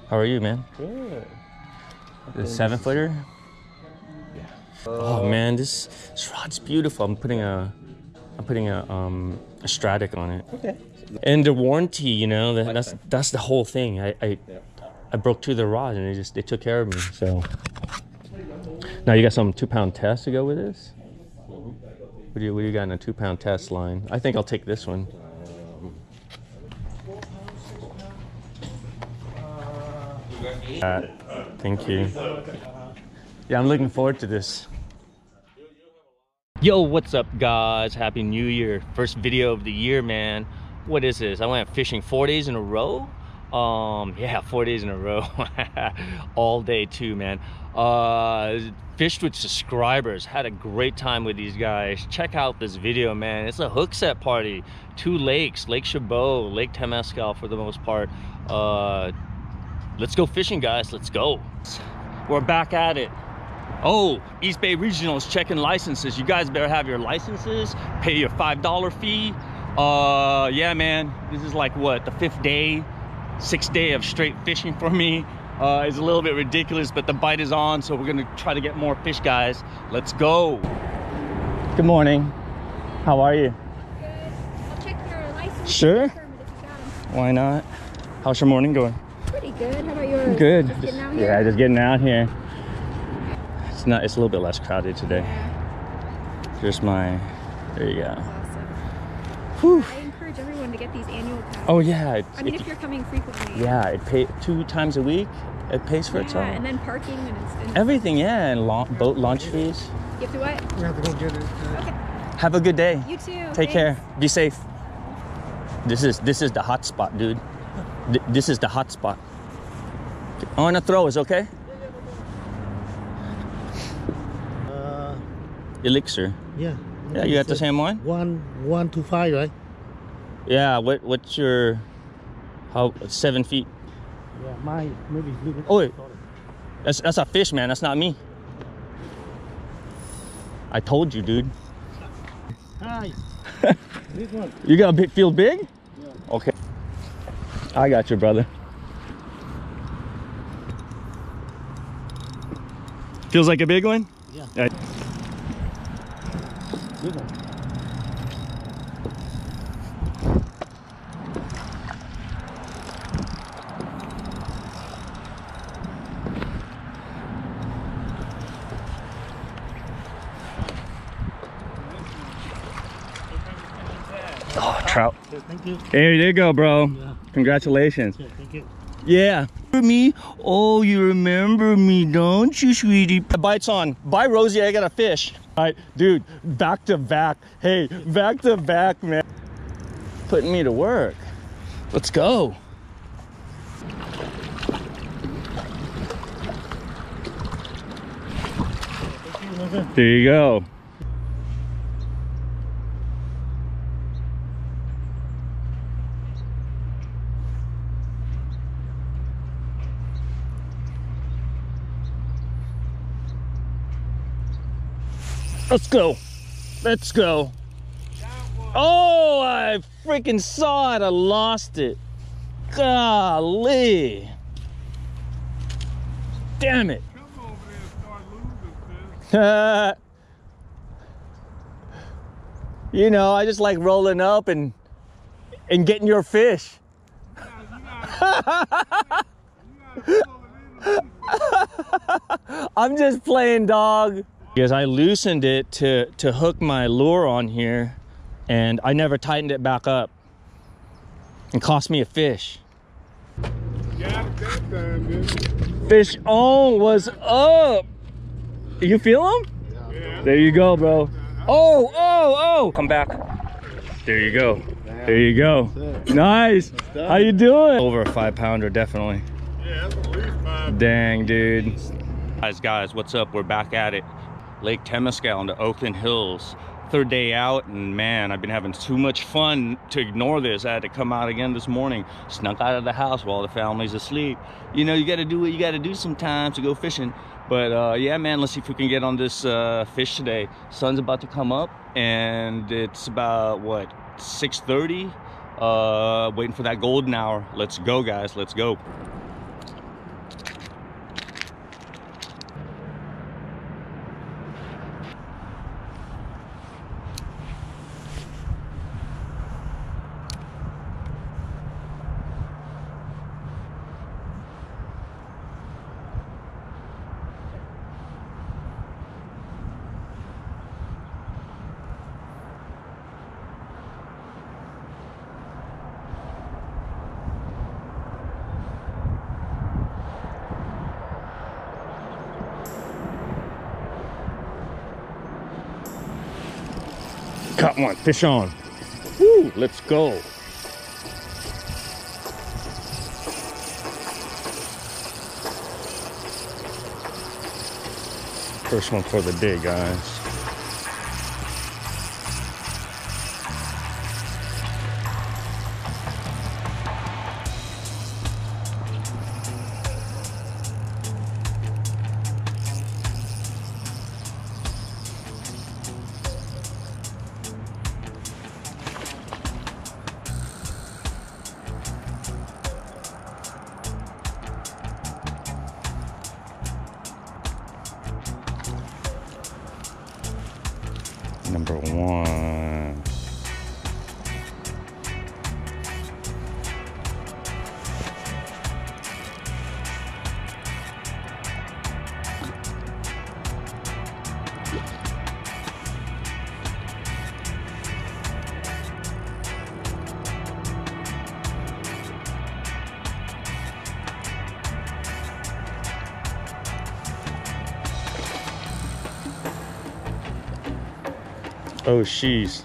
How are you, man? Good. The 7-footer? Yeah. Oh man, this rod's beautiful. I'm putting a Stratic on it. Okay. And the warranty, you know, that's the whole thing. I broke through the rod and they took care of me. So now you got some 2-pound test to go with this. What do you got in a 2-pound test line? I think I'll take this one. Thank you. Yeah, I'm looking forward to this. Yo, what's up, guys? Happy New Year. First video of the year, man. What is this? I went fishing 4 days in a row. Yeah, 4 days in a row. All day too, man. Fished with subscribers. Had a great time with these guys. Check out this video, man. It's a hook set party. 2 lakes, Lake Chabot, Lake Temescal for the most part. Let's go fishing, guys. Let's go. We're back at it. Oh, East Bay Regionals checking licenses. You guys better have your licenses. Pay your $5 fee. Yeah, man. This is like what, the 5th day, 6th day of straight fishing for me. It's a little bit ridiculous, but the bite is on, so we're gonna try to get more fish, guys. Let's go. Good morning. How are you? Good. I'll check your license. Sure. If you got 'em. Why not? How's your morning going? Pretty good. How about yours? Good. Just getting out here? Yeah, just getting out here. It's a little bit less crowded today. Yeah. Here's my, there you go. Awesome. Whew. I encourage everyone to get these annual passes. Oh yeah. I mean, if you're coming frequently. Yeah, it pays 2 times a week. It pays for itself. Yeah, and then parking and Everything, yeah, and boat launch fees. You have to what? We have to go get it. Okay. Have a good day. You too. Take Thanks. care. Be safe. This is the hot spot, dude. This is the hot spot. I want to throw. Is okay? Elixir. Yeah. Yeah, you got the same one? 1 to 5, right? Yeah. What's your 7 feet? Yeah, mine maybe. Oh, wait. That's a fish, man. That's not me. I told you, dude. Hi. This one. You got feel big? Yeah. Okay. I got you, brother. Feels like a big one? Yeah. This one. Oh, trout. Okay, thank you. Hey, there you go, bro. Yeah. Congratulations. Yeah, thank you. Yeah. Remember me? Oh, you remember me, don't you, sweetie? The bite's on. Bye, Rosie. I got a fish. All right, dude. Back to back. Hey, back to back, man. Putting me to work. Let's go. There you go. Let's go. Let's go. Oh, I freaking saw it. I lost it. Golly. Damn it. Come over there and start losing, sis. You know, I just like rolling up and getting your fish. You gotta pull it in. I'm just playing, dog. Because I loosened it to hook my lure on here, and I never tightened it back up. It cost me a fish. Got it that time, didn't Fish on, what's up? You feel him? you? Yeah. There you go, bro. Oh. Come back. There you go. There you go. Nice. How you doing? Over a 5-pounder, definitely. Yeah, that's at least 5. Dang, dude. Guys, what's up? We're back at it. Lake Temescal in the Oakland Hills. 3rd day out, and man, I've been having too much fun to ignore this. I had to come out again this morning. Snuck out of the house while the family's asleep. You know, you got to do what you got to do sometimes to go fishing. But yeah, man, let's see if we can get on this fish today. Sun's about to come up, and it's about what, 6:30. Waiting for that golden hour. Let's go, guys. Let's go. Caught one, fish on. Woo, let's go. First one for the day, guys. Number one. Oh, sheesh.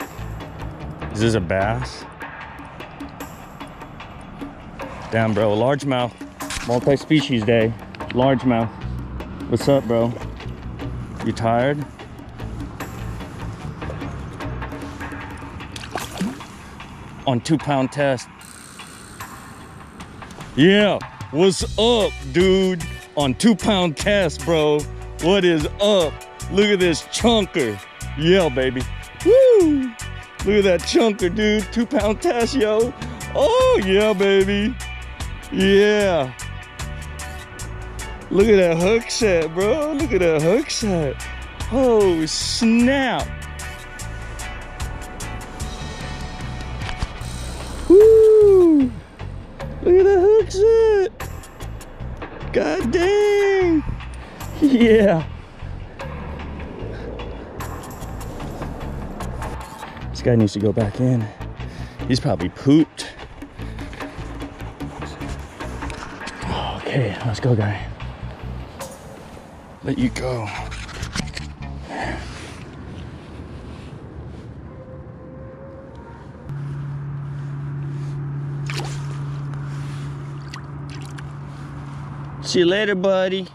Is this a bass? Damn, bro. Largemouth. Multi-species day. Largemouth. What's up, bro? You tired? On 2-pound test. Yeah. What's up, dude? On 2-pound test, bro. What is up? Look at this chunker. Yeah, baby. Woo! Look at that chunker, dude. 2-pound test, yo. Oh, yeah, baby. Yeah. Look at that hook set, bro. Look at that hook set. Oh, snap. Woo! Look at that hook set. God dang. Yeah. This guy needs to go back in. He's probably pooped. Okay, let's go, guy. Let you go. See you later, buddy.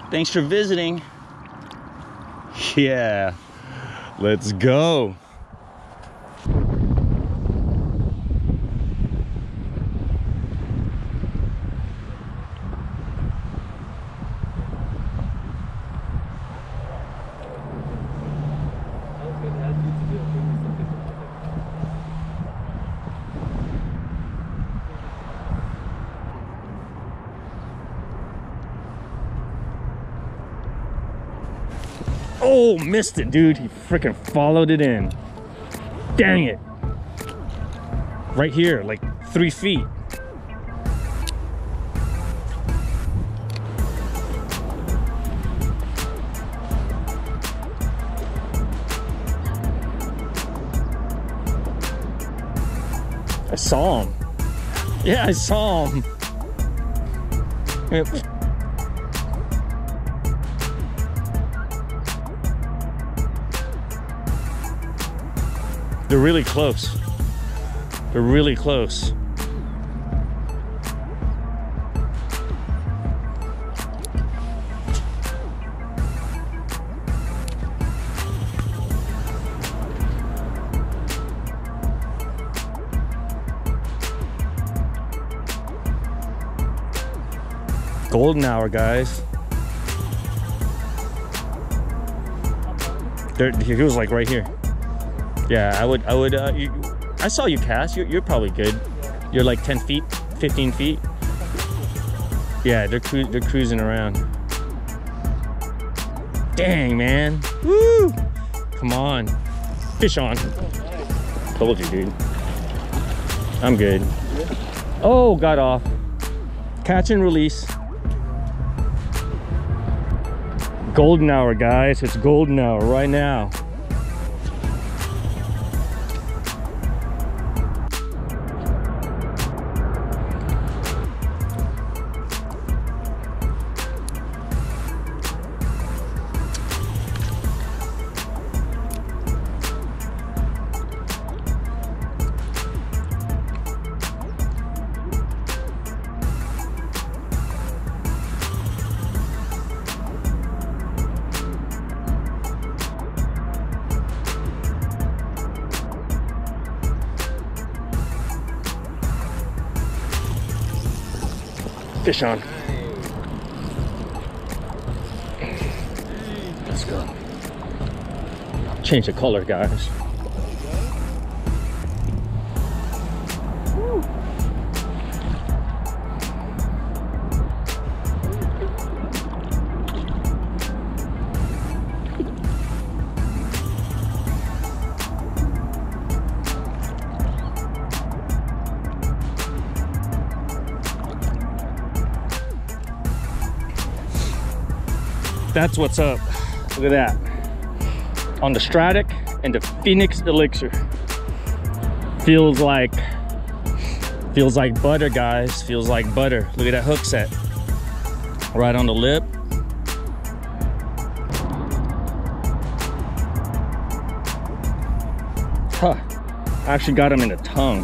Thanks for visiting. Yeah, let's go. Oh, missed it, dude. He freaking followed it in. Dang it. Right here, like 3 feet. I saw him. Yeah, I saw him. They're really close. They're really close. Golden hour, guys. He was like right here. Yeah, I would I saw you cast. You're probably good. You're like 10 feet, 15 feet. Yeah, they're cruising around. Dang, man. Woo! Come on. Fish on. Told you, dude. I'm good. Oh, got off. Catch and release. Golden hour, guys. It's golden hour right now. Fish on. Let's go. Change the color, guys. That's what's up. Look at that. On the Stratic and the Phenix Elixir. Feels like butter, guys. Feels like butter. Look at that hook set. Right on the lip. Huh. I actually got him in the tongue.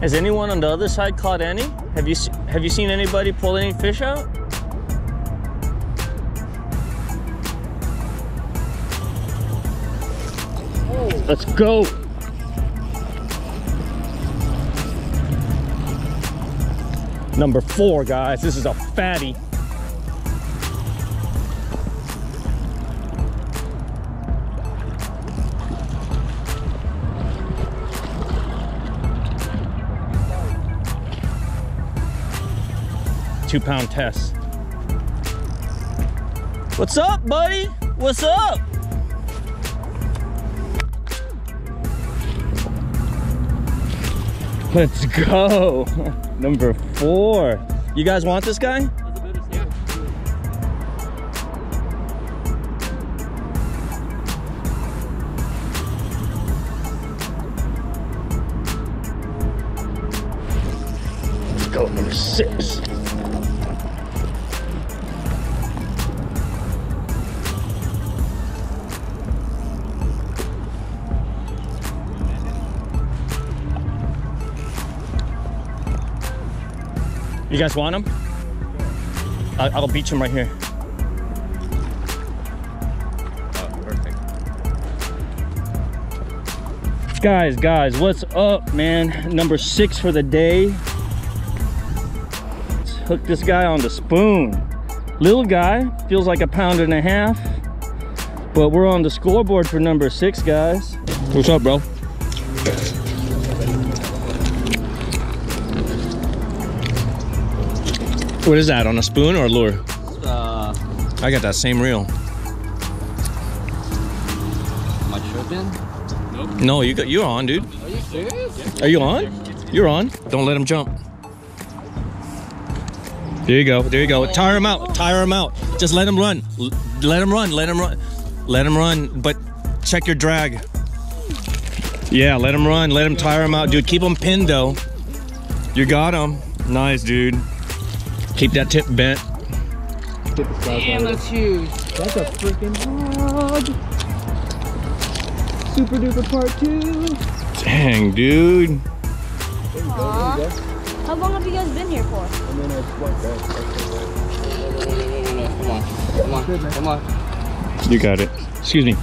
Has anyone on the other side caught any? Have you seen anybody pull any fish out? Oh. Let's go. Number 4, guys. This is a fatty. Two-pound test. What's up, buddy? What's up? Let's go. Number 4. You guys want this guy? Yeah. Let's go, number 6. You guys want him? I'll beach him right here. Oh, perfect. Guys, what's up, man? Number 6 for the day. Let's hook this guy on the spoon. Little guy, feels like 1.5 pounds, but we're on the scoreboard for number 6, guys. What's up, bro? What is that, on a spoon or a lure? I got that same reel. Am I tripping? Nope. No, you're on, dude. Are you serious? Are you on? You're on. Don't let him jump. There you go. There you go. Tire him out. Tire him out. Just let him run. Let him run. Let him run. Let him run. But check your drag. Yeah, let him run. Let him tire him out, dude. Keep him pinned though. You got him. Nice, dude. Keep that tip bent. Damn, that's huge. That's a freaking hog. Super duper part 2. Dang, dude. How long have you guys been here for? And then I just walked back. Come on. You got it. Excuse me.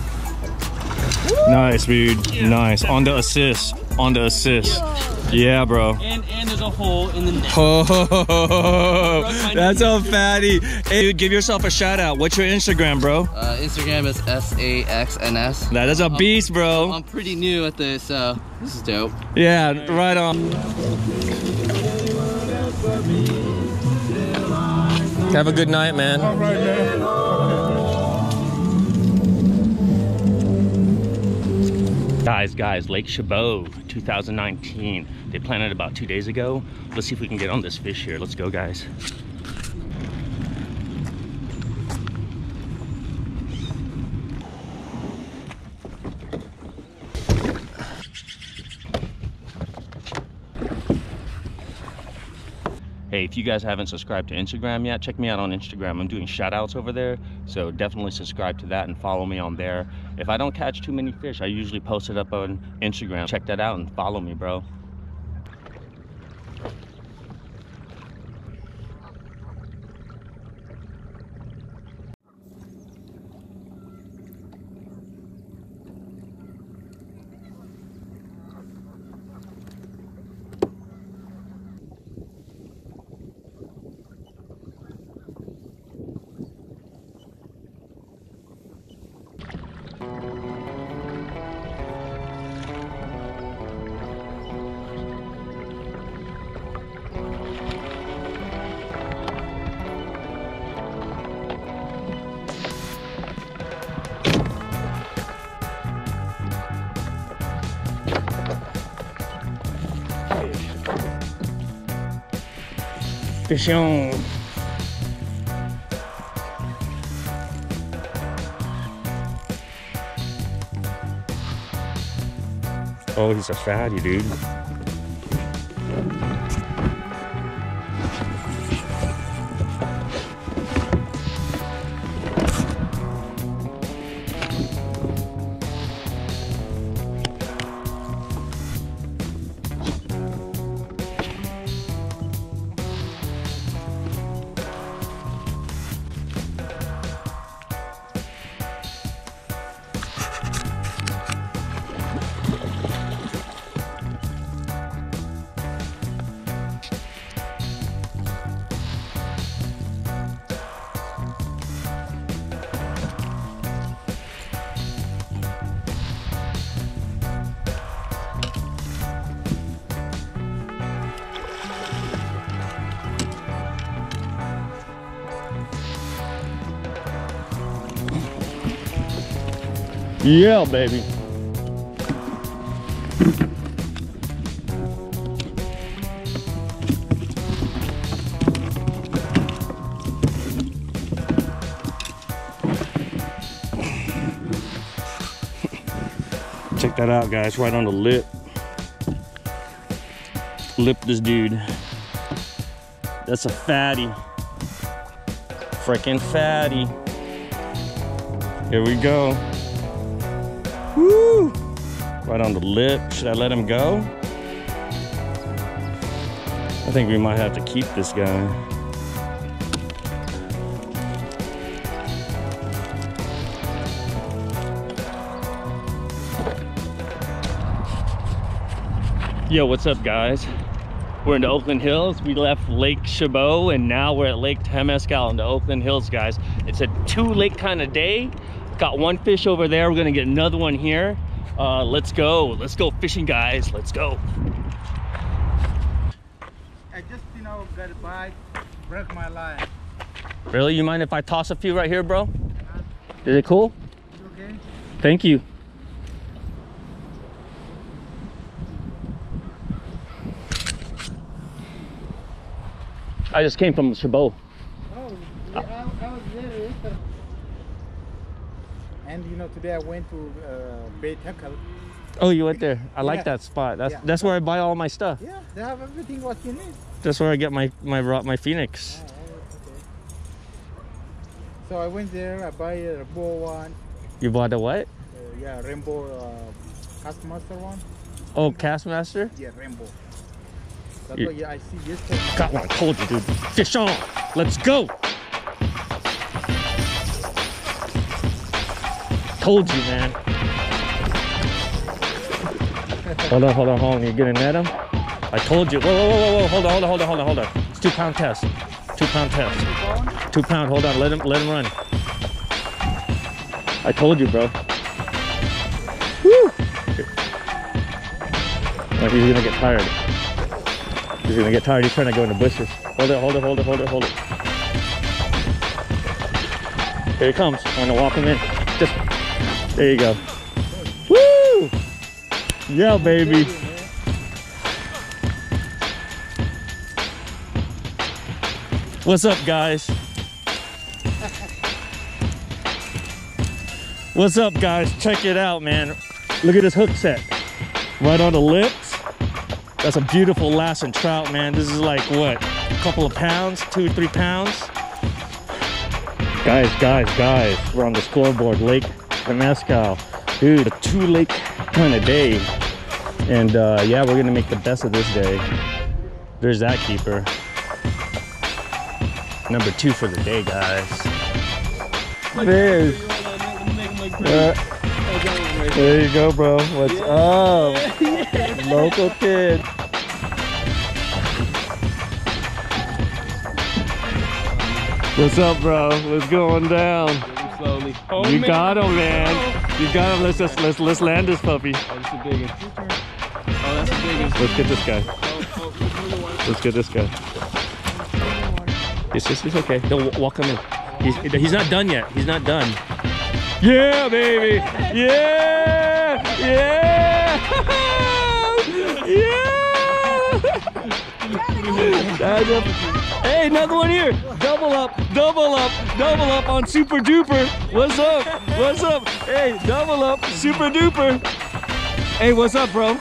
Nice, dude. Yeah. Nice. On the assist. On the assist. Yeah, bro. And there's a hole in the net. Oh, that's a fatty. Hey, dude, give yourself a shout out. What's your Instagram, bro? Instagram is SAXNS. That is a beast, bro. I'm pretty new at this, so this is dope. Yeah, right on. Have a good night, man. All right, man. Guys, Lake Chabot 2019. They planted about 2 days ago. Let's see if we can get on this fish here. Let's go, guys. Hey, if you guys haven't subscribed to Instagram yet, check me out on Instagram. I'm doing shout outs over there, so definitely subscribe to that and follow me on there. If I don't catch too many fish, I usually post it up on Instagram. Check that out and follow me, bro. Fish on. Oh, he's a fatty, dude. Yeah, baby. Check that out, guys, right on the lip. Lip this dude. That's a fatty. Freaking fatty. Here we go. Woo! Right on the lip. Should I let him go? I think we might have to keep this guy. Yo, what's up, guys? We're in the Oakland Hills. We left Lake Chabot and now we're at Lake Temescal in the Oakland Hills, guys. It's a 2-lake kind of day. Got one fish over there. We're gonna get another one here. Let's go fishing, guys. Let's go. I just, got a bite, broke my line. Really? You mind if I toss a few right here, bro? Is it cool? Okay. Thank you. I just came from Chabot. Oh, yeah, I was there yesterday. And today I went to Bay Tuckle. Oh, you went there. I like that spot. That's where I buy all my stuff. Yeah, they have everything what you need. That's where I get my Phenix. Oh, okay. So I went there. I buy a rainbow one. You bought a what? Yeah, rainbow Castmaster one. Oh, Castmaster? Yeah, rainbow. That's why I see this one. Got one. Told you, dude. Fish on. Let's go. Told you, man. Hold on. You gonna net him? I told you. Whoa. Hold on. It's 2 pound test. 2 pound test. 2 pound. Hold on. Let him run. I told you, bro. Woo! Oh, he's gonna get tired. He's gonna get tired. He's trying to go in the bushes. Hold it. Here he comes. I'm gonna walk him in. Just there you go. Woo! Yeah, baby. What's up, guys? What's up, guys? Check it out, man. Look at this hook set. Right on the lips. That's a beautiful Lassen trout, man. This is like, what? A couple of pounds? 2 or 3 pounds? Guys. We're on the scoreboard. Lake Temescal. Dude, a 2-lake kind of day. And yeah, we're gonna make the best of this day. There's that keeper. Number 2 for the day, guys. Fish. There you go, bro. What's up? Local kid. What's up, bro? What's going down? Slowly. You got him, man. You got him. Let's land this puppy. Oh, that's the biggest. Oh, that's the biggest. Let's get this guy. Let's get this guy. It's okay. Don't walk him in. He's not done yet. He's not done. Yeah, baby. Yeah. Hey, another one here. Double up on Superduper. What's up? Hey, double up, Superduper. Hey, what's up, bro?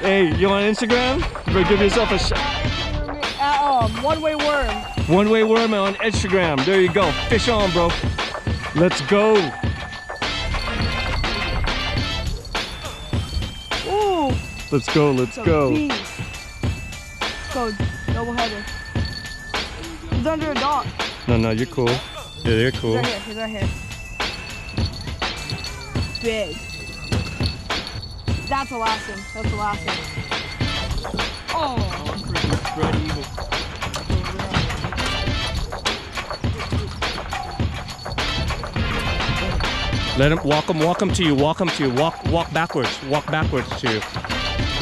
Hey, you on Instagram? Bro, give yourself a shot. One-way worm. One-way worm on Instagram. There you go. Fish on, bro. Let's go. Ooh. Let's go. Beast. Go, double header. He's under a dock. No, you're cool. Yeah, they're cool. He's right here. Big. That's a Lassen. Oh. Let him walk him to you. Walk backwards to you.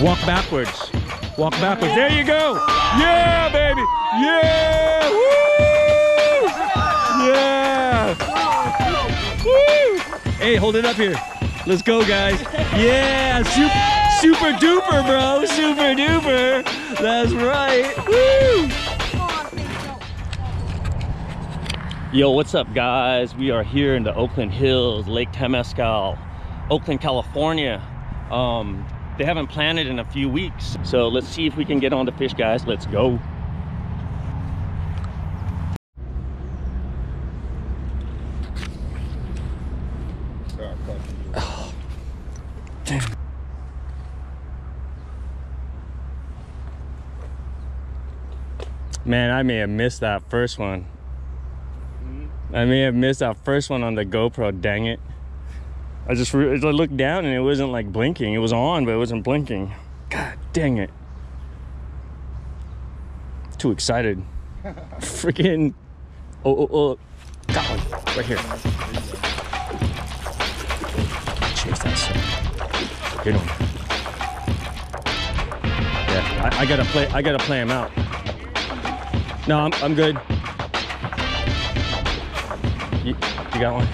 Walk backwards. There you go. Yeah, baby. Yeah. Woo! Yeah. Woo! Hey, hold it up here. Let's go, guys. Yeah, super duper, bro. Super duper. That's right. Woo! Yo, what's up, guys? We are here in the Oakland Hills, Lake Temescal, Oakland, California. They haven't planted in a few weeks, so let's see if we can get on the fish, guys. Let's go. Oh, damn. Man, I may have missed that first one. I may have missed that first one on the GoPro, dang it. I looked down and it wasn't like blinking. It was on, but it wasn't blinking. God dang it. Too excited. Freaking. Oh. Got one. Right here. Chase that son. Good one. Yeah, I gotta play him out. No, I'm good. You got one?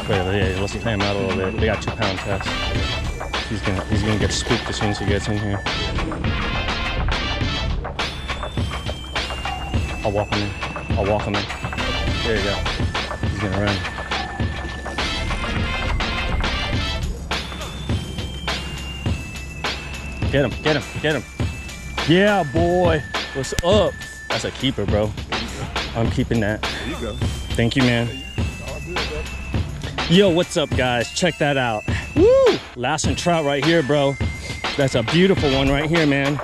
Yeah, let's play him out a little bit. They got 2 pound test. He's gonna get spooked as soon as he gets in here. I'll walk him in. There you go. He's gonna run. Get him. Yeah, boy. What's up? That's a keeper, bro. I'm keeping that. There you go. Thank you, man. Yo, what's up guys? Check that out. Woo! Lassing trout right here, bro. That's a beautiful one right here, man.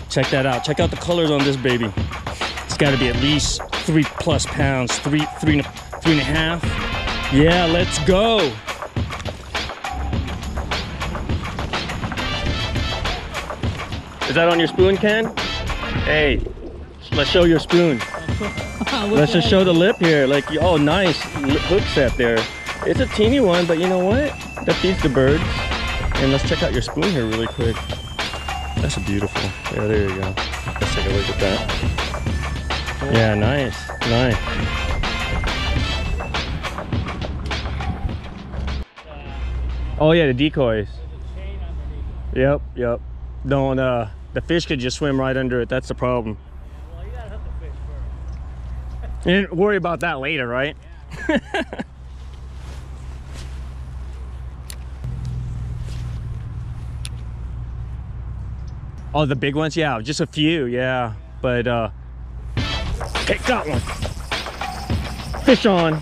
Check that out. Check out the colors on this baby. It's got to be at least 3+ pounds, three and a half. Yeah, let's go. Is that on your spoon, Ken? Hey, let's show your spoon. Let's just show the lip here. Like, oh, nice hook set there. It's a teeny one, but you know what? That feeds the birds. And let's check out your spoon here really quick. That's a beautiful. Yeah, there you go. Let's take a look at that. Yeah, nice, nice. Oh yeah, the decoys. Yep, yep. Don't the fish could just swim right under it. That's the problem. Well, you gotta hook the fish first. And worry about that later, right? Yeah. Oh, the big ones? Yeah, just a few, yeah. But, okay, got one. Fish on.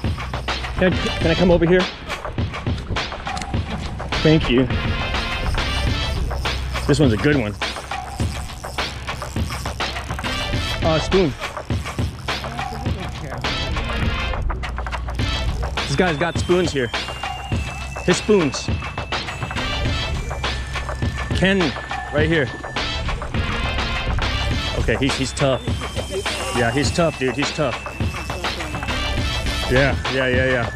Can I come over here? Thank you. This one's a good one. Spoon. This guy's got spoons here. His spoons. Ken, right here. Okay, he's tough. Yeah, he's tough, dude. He's tough. Yeah.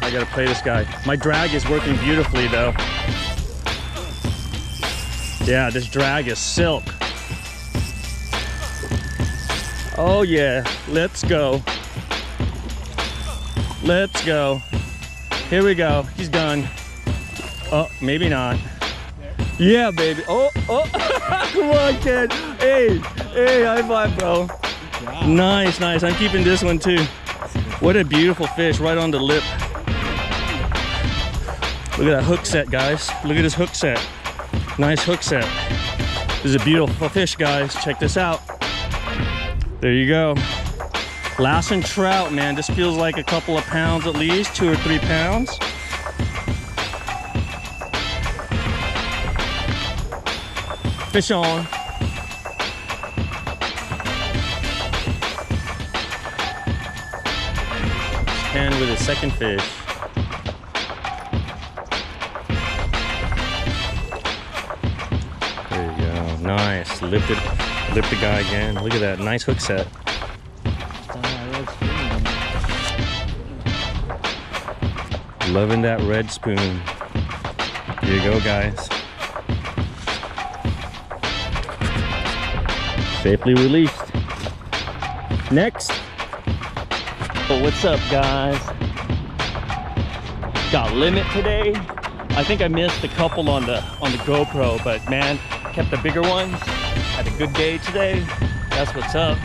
I gotta play this guy. My drag is working beautifully, though. Yeah, this drag is silk. Oh yeah, let's go. Let's go. Here we go. He's done. Oh, maybe not. Yeah, baby. Oh. Come on, kid. Hey, high five, bro. Nice. I'm keeping this one too. What a beautiful fish, right on the lip. Look at that hook set, guys. Look at this hook set. Nice hook set. This is a beautiful fish, guys. Check this out. There you go. Lassing trout, man. This feels like a couple of pounds at least, 2 or 3 pounds. Fish on. Ken with his second fish. There you go. Nice. Lift the guy again. Look at that. Nice hook set. Loving that red spoon. Here you go, guys. Safely released. Next. Oh, what's up, guys? Got limit today. I think I missed a couple on the GoPro, but man, kept the bigger ones. Had a good day today. That's what's up.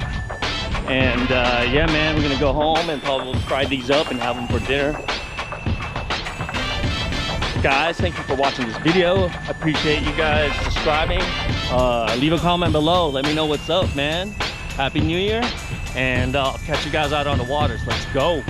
And yeah, man, we're gonna go home and probably fry these up and have them for dinner. Guys, thank you for watching this video. I appreciate you guys subscribing. Leave a comment below. Let me know what's up, man. Happy New Year. And I'll catch you guys out on the waters. Let's go.